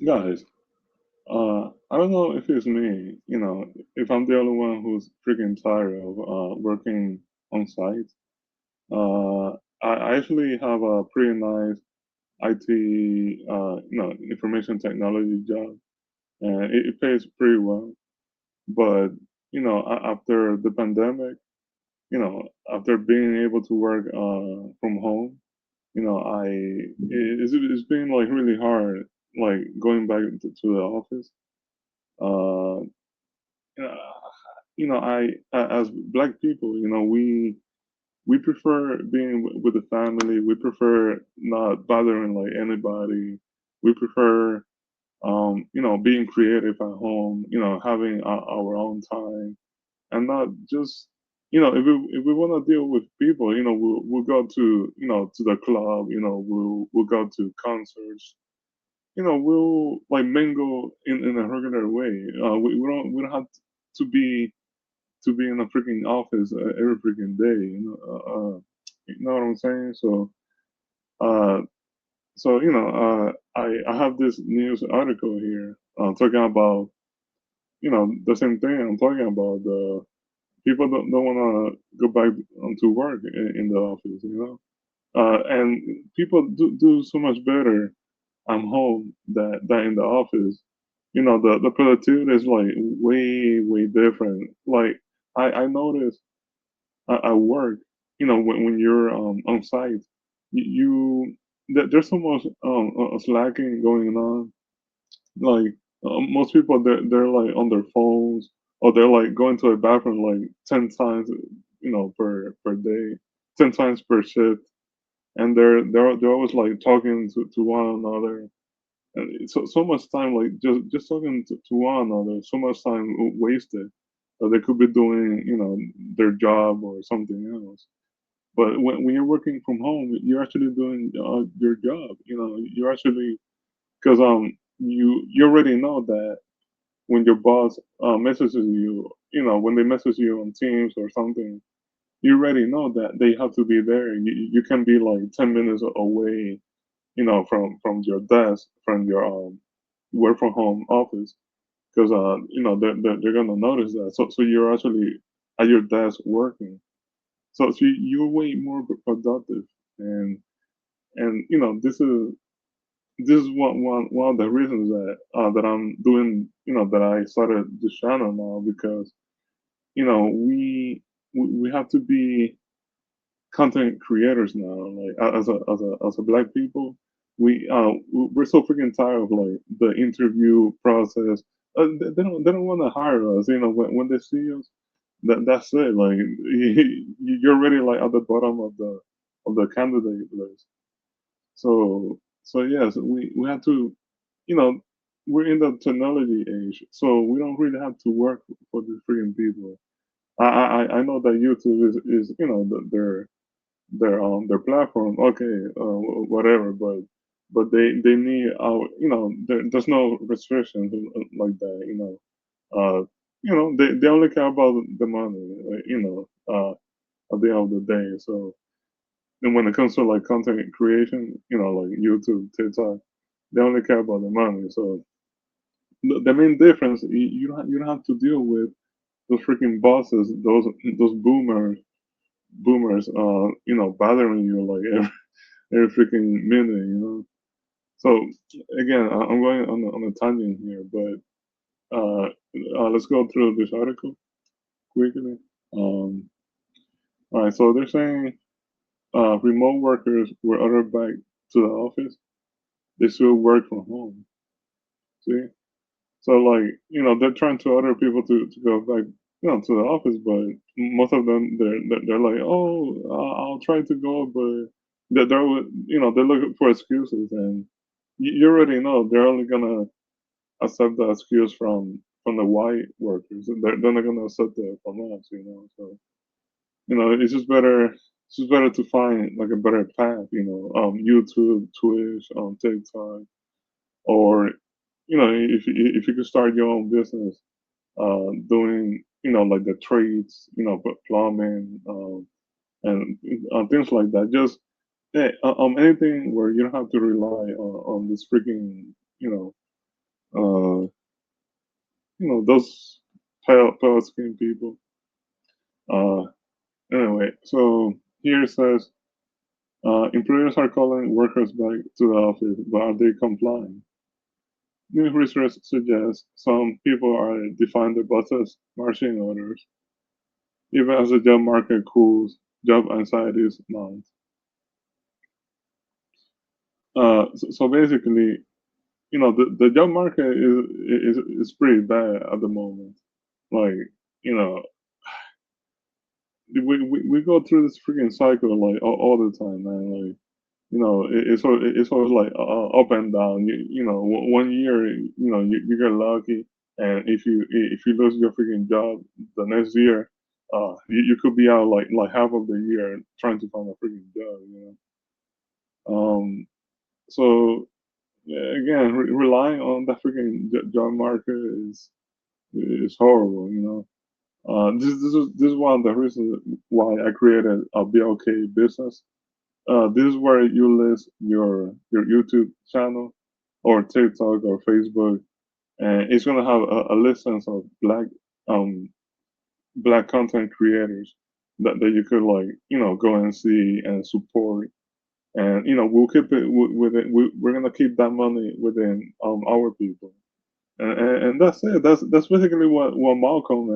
Guys, I don't know if it's me, if I'm the only one who's freaking tired of working on site. Uh, I actually have a pretty nice IT, information technology job, and it pays pretty well. But after the pandemic, after being able to work from home, it's been like really hard, like going back to the office. Uh, uh, as black people, we prefer being with the family. We prefer not bothering like anybody. We prefer, being creative at home. Having our own time and not just, if we want to deal with people, we'll go to, to the club. We'll go to concerts. We'll like mingle in a regular way. We don't have to be in a freaking office every freaking day. You know what I'm saying? Uh, I have this news article here talking about the same thing I'm talking about. The people don't want to go back to work in the office. And people do so much better at home than in the office. The productivity is like way different. Like I noticed at work, when you're on site, there's so much slacking going on. Like most people, they're like on their phones, or they're like going to a bathroom like 10 times, per day, 10 times per shift, and they're always like talking to one another. And so much time, like just talking to one another, so much time wasted. They could be doing, their job or something else. But when you're working from home, you're actually doing your job. You're actually, because you already know that when your boss messages you, when they message you on Teams or something, you already know that they have to be there. You can be like 10 minutes away, from your desk, from your work from home office, because they're gonna notice that. So you're actually at your desk working. So you're way more productive, and this is one of the reasons that I'm doing, that I started this channel now, because we have to be content creators now. Like as a black people, we're so freaking tired of like the interview process. They don't want to hire us. When they see us, that's it. Like you're already like at the bottom of the candidate list. So yes, we have to, you know, we're in the technology age, so we don't really have to work for these freaking people. I know that YouTube is their platform. Okay, whatever, but they need our, there's no restrictions like that. They only care about the money. At the end of the day. So, and when it comes to like content creation, like YouTube, TikTok, they only care about the money. So the main difference, you don't have to deal with those freaking bosses, those boomers, bothering you like every freaking minute. So again, I'm going on a tangent here, but let's go through this article quickly. Um, all right, so they're saying remote workers were ordered back to the office. They still work from home. See, so like they're trying to order people to go back, to the office, but most of them they're like, oh, I'll try to go, but they're looking for excuses, and you already know they're only gonna accept the excuse from the white workers. They're not gonna accept it from us. So it's just better to find like a better path. YouTube, Twitch, TikTok, or if you could start your own business, doing like the trades, but plumbing, and things like that. Just anything where you don't have to rely on this freaking you know Uh, those pale skin people. Uh, anyway, so here it says employers are calling workers back to the office, but are they complying? New research suggests some people are defying the boss's marching orders, even as the job market cools, job anxiety is mounts. So basically, the job market is pretty bad at the moment. Like, you know, we go through this freaking cycle like all the time, man. Like, it's always like up and down. One year, you get lucky, and if you lose your freaking job the next year, you could be out like half of the year trying to find a freaking job. So yeah, again, relying on that freaking job market is horrible. This is one of the reasons why I created a BLK business. This is where you list your YouTube channel or TikTok or Facebook, and it's gonna have a listings of black content creators that you could go and see and support, and we'll keep it within. We're gonna keep that money within our people, and that's it. That's basically what Malcolm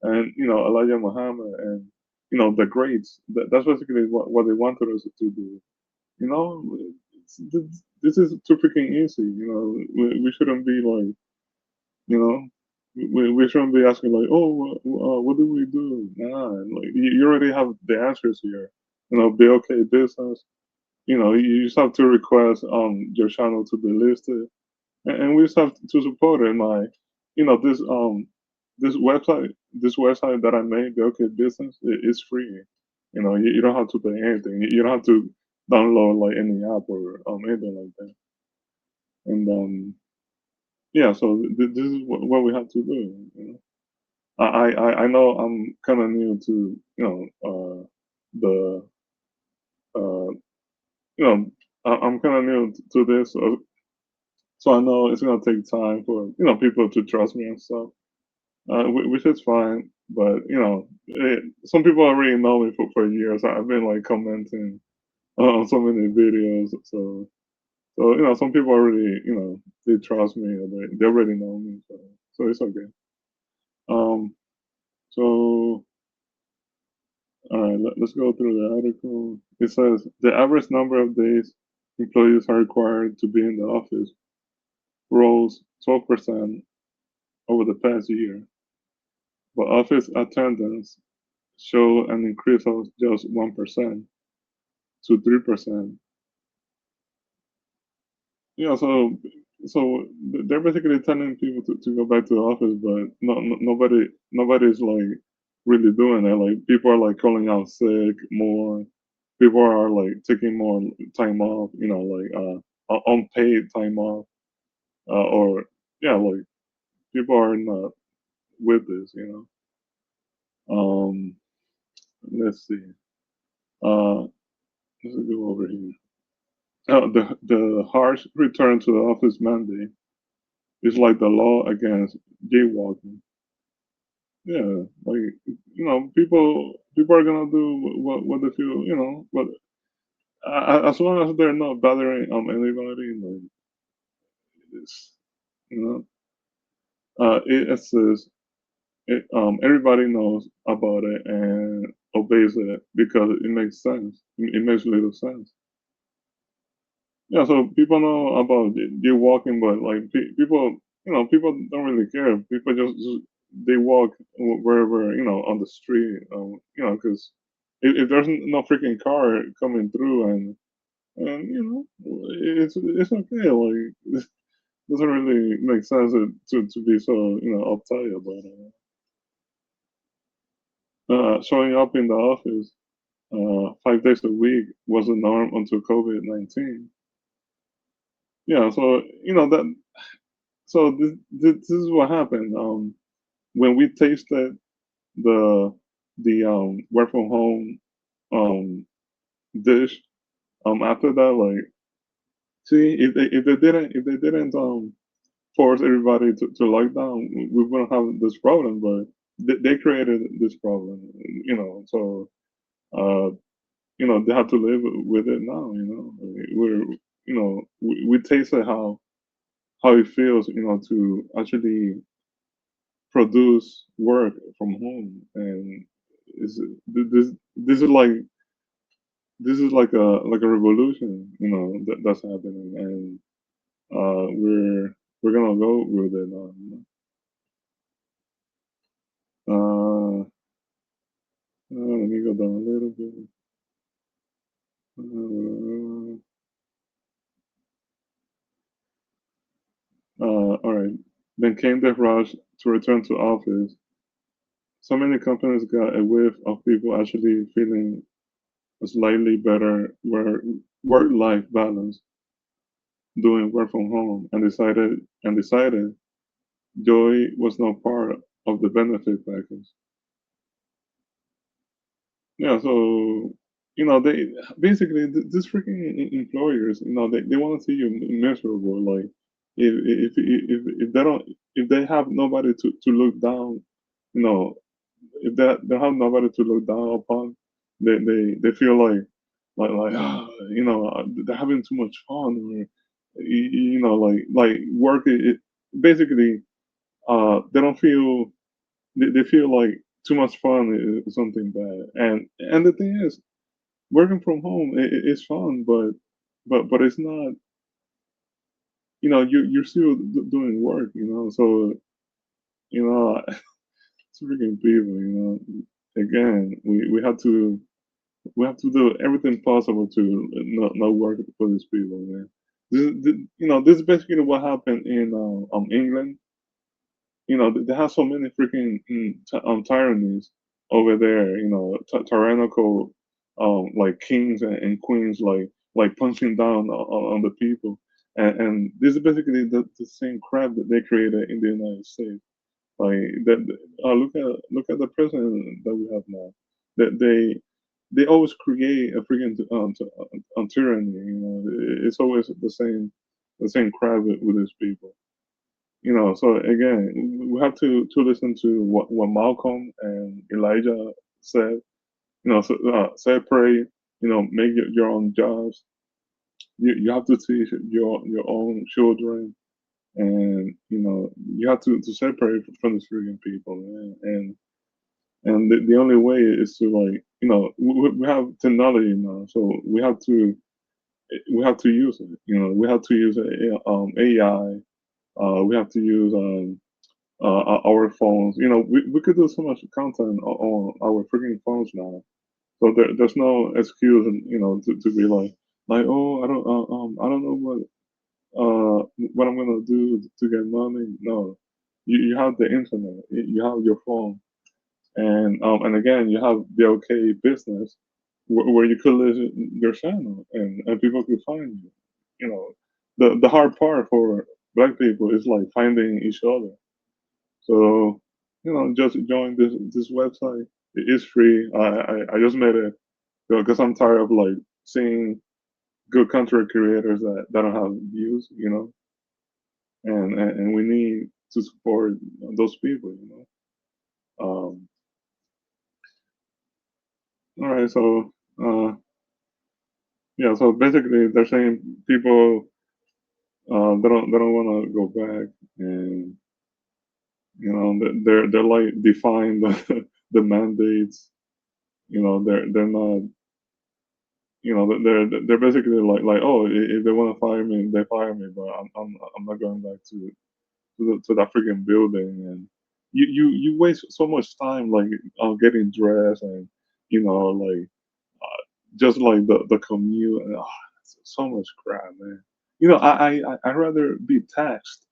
and Elijah Muhammad and the greats. That's basically what they wanted us to do. You know, this is too freaking easy. We shouldn't be like, you know, we shouldn't be asking like, oh, what do we do? Nah, like you already have the answers here. Be okay business. You just have to request your channel to be listed, and we just have to support it. This website that I made, the okay business, is free. You don't have to pay anything. You don't have to download like any app or anything like that. And yeah, so this is what we have to do. I know I'm kind of new to the uh, you know I'm kind of new to this, so I know it's gonna take time for people to trust me and stuff, which is fine. But some people already know me for years. I've been like commenting on so many videos, so some people already they trust me or they already know me, so it's okay. Um, so all right, let's go through the article. It says the average number of days employees are required to be in the office rose 12% over the past year, but office attendance showed an increase of just 1% to 3%. Yeah, so they're basically telling people to go back to the office, but nobody's like really doing it. Like people are like calling out sick more. People are like taking more time off. Like unpaid time off, or yeah, like people are not with this. Um, let's see. Uh, let's go over here. The harsh return to the office mandate is like the law against jaywalking. Yeah, like people are gonna do what they feel, but as long as they're not bothering anybody, like it's you know, it says everybody knows about it and obeys it because it makes sense. It makes little sense. Yeah, so people know about jaywalking, but like people, people don't really care. People just they walk wherever on the street, because if there's no freaking car coming through, and it's okay. Like it doesn't really make sense to be so uptight about it. Showing up in the office 5 days a week was the norm until COVID-19. Yeah, so that. So this is what happened. When we tasted the work from home um dish, after that, like, see, if they didn't force everybody to lock down, we wouldn't have this problem. But they created this problem, So uh, they have to live with it now. We're we tasted how it feels, to actually produce work from home, and is this is like a revolution, that's happening, and we're gonna go with it now. Let me go down a little bit. Uh, all right. Then came the rush to return to office. So many companies got a whiff of people actually feeling a slightly better work-life balance doing work from home, and decided joy was not part of the benefit package. Yeah, so they basically these freaking employers, they want to see you miserable. Like if they don't, if they have nobody to look down, you know, if they have nobody to look down upon, they feel like they're having too much fun, or like work. Basically they don't feel, they feel like too much fun is something bad. And the thing is, working from home is fun, but it's not. You're still doing work. So you know, it's freaking people. Again, we have to do everything possible to not work for these people, man. This is basically what happened in England. They have so many freaking tyrannies over there. Tyrannical, like kings and queens, like punching down on the people. And this is basically the same crap that they created in the United States. Like that. Look at the president that we have now. That they always create a freaking tyranny. It's always the same crap with these people. So again, we have to listen to what Malcolm and Elijah said. Separate. Make your own jobs. You have to teach your own children, and you have to separate from the freaking people, man. And the only way is to, like, we have technology now, so we have to use it. We have to use AI. We have to use our phones. We could do so much content on our freaking phones now. So there's no excuse, to be like, oh, I don't know what I'm gonna do to get money. No, you have the internet, you have your phone, and again, you have the OK business, where you could list your channel, and people could find you. The hard part for black people is like finding each other. So, just join this website. It is free. I just made it because I'm tired of, like, seeing good content creators that don't have views. And we need to support those people. All right, so yeah, so basically they're saying people, they don't want to go back, and they're like defying the the mandates. They're not. They're basically like, oh, if they want to fire me, they fire me, but I'm not going back to that freaking building. And you waste so much time, like, getting dressed, and like, just like the commute, and so much crap, man. I'd rather be taxed,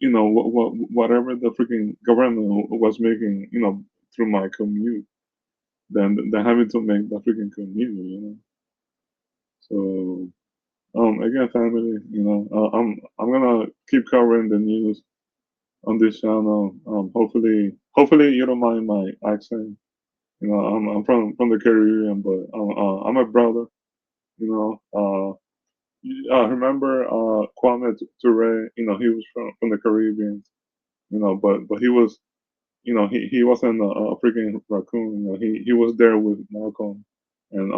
whatever the freaking government was making, through my commute, than having to make the freaking commute. So, again, family, I'm gonna keep covering the news on this channel. Hopefully you don't mind my accent. I'm from the Caribbean, but I'm a brother. You know, uh, Remember Kwame Ture? You know, he was from the Caribbean. You know, but he was, you know, he wasn't a freaking raccoon. You know, he was there with Malcolm and